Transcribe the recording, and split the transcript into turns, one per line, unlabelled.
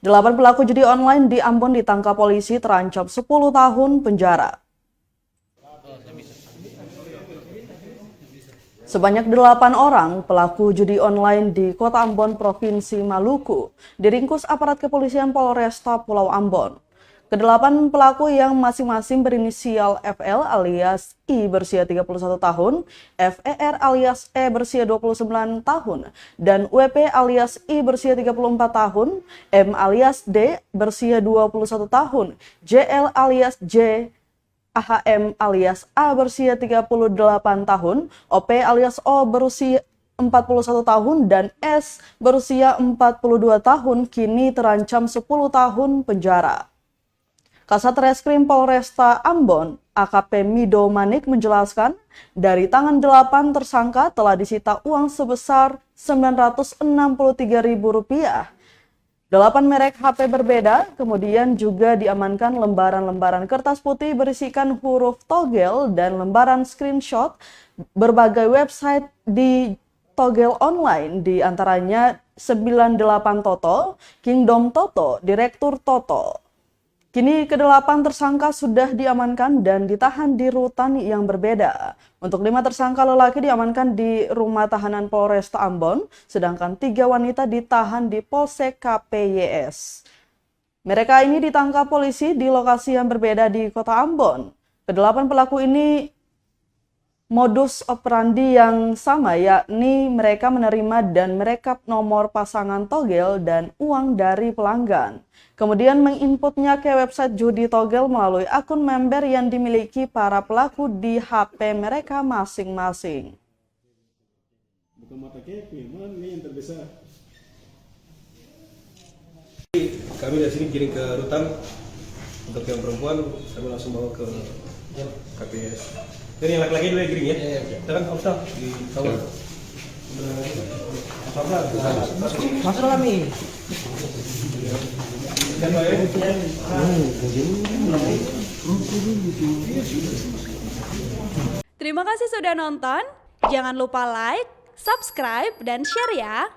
8 pelaku judi online di Ambon ditangkap polisi terancam 10 tahun penjara. Sebanyak 8 orang pelaku judi online di Kota Ambon, Provinsi Maluku, diringkus aparat kepolisian Polresta Pulau Ambon. Kedelapan pelaku yang masing-masing berinisial FL alias I berusia 31 tahun, FER alias E berusia 29 tahun, dan WP alias I berusia 34 tahun, M alias D berusia 21 tahun, JL alias J, AHM alias A berusia 38 tahun, OP alias O berusia 41 tahun, dan S berusia 42 tahun kini terancam 10 tahun penjara. Kasat Reskrim Polresta Ambon, AKP Mido Manik menjelaskan, dari tangan 8 tersangka telah disita uang sebesar Rp963.000. 8 merek HP berbeda, kemudian juga diamankan lembaran-lembaran kertas putih berisikan huruf togel dan lembaran screenshot berbagai website di togel online, di antaranya 98 Toto, Kingdom Toto, Direktur Toto. Kini ke-8 tersangka sudah diamankan dan ditahan di rutan yang berbeda. Untuk 5 tersangka lelaki diamankan di rumah tahanan Polresta Ambon, sedangkan 3 wanita ditahan di Polsek KPYS. Mereka ini ditangkap polisi di lokasi yang berbeda di Kota Ambon. Ke-8 pelaku ini modus operandi yang sama, yakni mereka menerima dan merekap nomor pasangan togel dan uang dari pelanggan. Kemudian menginputnya ke website judi togel melalui akun member yang dimiliki para pelaku di HP mereka masing-masing.
Bukan mata kepe, mana yang terbesar.
Kami dari sini kirim ke rutan, untuk yang perempuan kami langsung bawa ke KPS. Dan yang laki-laki dulu yang giring ya? Kita kan harusnya di kawal.
Masuk kami.
Terima kasih sudah nonton. Jangan lupa like, subscribe, dan share ya.